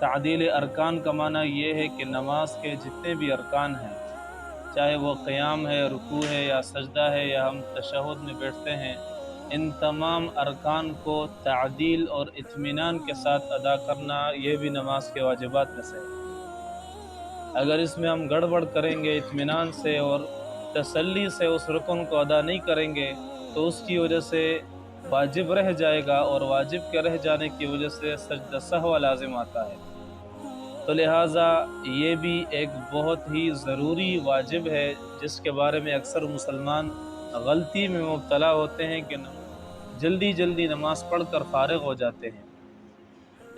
تعدیل ارکان کا معنی یہ ہے کہ نماز کے جتنے بھی ارکان ہیں، چاہے وہ قیام ہے، رکوع ہے یا سجدہ ہے یا ہم تشہد میں بیٹھتے ہیں، ان تمام ارکان کو تعدیل اور اطمینان کے ساتھ ادا کرنا یہ بھی نماز کے واجبات میں سے ہے۔ اگر اس میں ہم گڑبڑ کریں گے، اطمینان سے اور تسلی سے اس رکن کو ادا نہیں کریں گے تو اس کی وجہ سے واجب رہ جائے گا، اور واجب کے رہ جانے کی وجہ سے سجدہ سہو لازم آتا ہے۔ تو لہٰذا یہ بھی ایک بہت ہی ضروری واجب ہے جس کے بارے میں اکثر مسلمان غلطی میں مبتلا ہوتے ہیں کہ جلدی جلدی نماز پڑھ کر فارغ ہو جاتے ہیں۔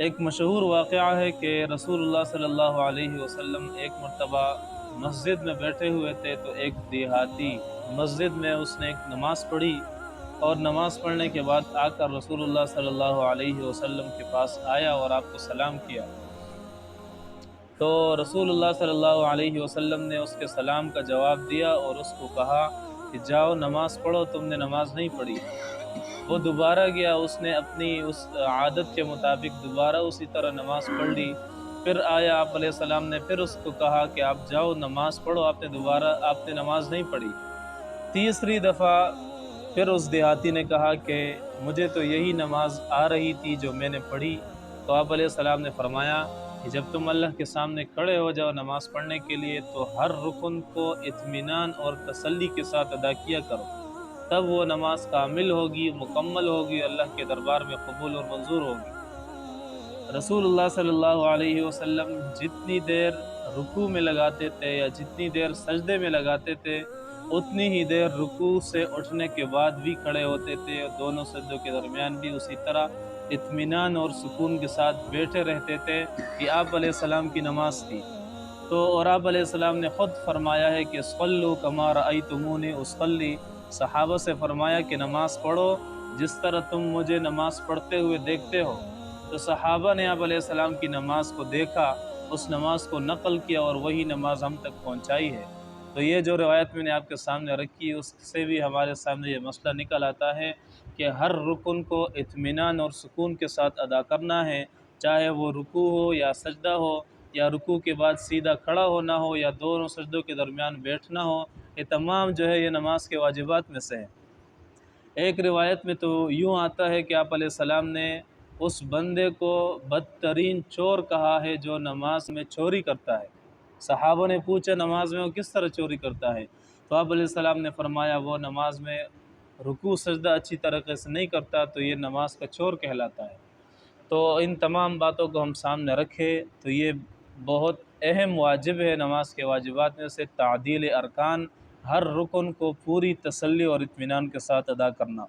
ایک مشہور واقعہ ہے کہ رسول اللہ صلی اللہ علیہ وسلم ایک مرتبہ مسجد میں بیٹھے ہوئے تھے تو ایک دیہاتی مسجد میں اس نے ایک نماز پڑھی، اور نماز پڑھنے کے بعد آ کر رسول اللہ صلی اللہ علیہ وسلم کے پاس آیا اور آپ کو سلام کیا۔ تو رسول اللہ صلی اللہ علیہ وسلم نے اس کے سلام کا جواب دیا اور اس کو کہا کہ جاؤ نماز پڑھو، تم نے نماز نہیں پڑھی۔ وہ دوبارہ گیا، اس نے اپنی اس عادت کے مطابق دوبارہ اسی طرح نماز پڑھ لی۔ پھر آیا آپ علیہ السلام نے پھر اس کو کہا کہ آپ جاؤ نماز پڑھو، آپ نے نماز نہیں پڑھی۔ تیسری دفعہ پھر اس دیہاتی نے کہا کہ مجھے تو یہی نماز آ رہی تھی جو میں نے پڑھی۔ تو آپ علیہ السلام نے فرمایا کہ جب تم اللہ کے سامنے کھڑے ہو جاؤ نماز پڑھنے کے لیے تو ہر رکن کو اطمینان اور تسلی کے ساتھ ادا کیا کرو، تب وہ نماز کامل ہوگی، مکمل ہوگی، اللہ کے دربار میں قبول اور منظور ہوگی۔ رسول اللہ صلی اللہ علیہ وسلم جتنی دیر رکوع میں لگاتے تھے یا جتنی دیر سجدے میں لگاتے تھے، اتنی ہی دیر رکوع سے اٹھنے کے بعد بھی کھڑے ہوتے تھے، اور دونوں سجدوں کے درمیان بھی اسی طرح اطمینان اور سکون کے ساتھ بیٹھے رہتے تھے کہ آپ علیہ السلام کی نماز تھی۔ تو اور آپ علیہ السلام نے خود فرمایا ہے کہ صلوا کما رأیتمونی اصلی، صحابہ سے فرمایا کہ نماز پڑھو جس طرح تم مجھے نماز پڑھتے ہوئے دیکھتے ہو۔ تو صحابہ نے آپ علیہ السلام کی نماز کو دیکھا، اس نماز کو نقل کیا اور وہی نماز ہم تک پہنچائی ہے۔ تو یہ جو روایت میں نے آپ کے سامنے رکھی اس سے بھی ہمارے سامنے یہ مسئلہ نکل آتا ہے کہ ہر رکن کو اطمینان اور سکون کے ساتھ ادا کرنا ہے، چاہے وہ رکوع ہو یا سجدہ ہو، یا رکوع کے بعد سیدھا کھڑا ہونا ہو یا دونوں سجدوں کے درمیان بیٹھنا ہو، یہ تمام جو ہے یہ نماز کے واجبات میں سے ہے۔ ایک روایت میں تو یوں آتا ہے کہ آپ علیہ السلام نے اس بندے کو بدترین چور کہا ہے جو نماز میں چوری کرتا ہے۔ صحابہ نے پوچھا نماز میں وہ کس طرح چوری کرتا ہے؟ تو آپ علیہ السلام نے فرمایا وہ نماز میں رکوع سجدہ اچھی طریقے سے نہیں کرتا تو یہ نماز کا چور کہلاتا ہے۔ تو ان تمام باتوں کو ہم سامنے رکھیں تو یہ بہت اہم واجب ہے نماز کے واجبات میں سے، تعدیل ارکان، ہر رکن کو پوری تسلی اور اطمینان کے ساتھ ادا کرنا۔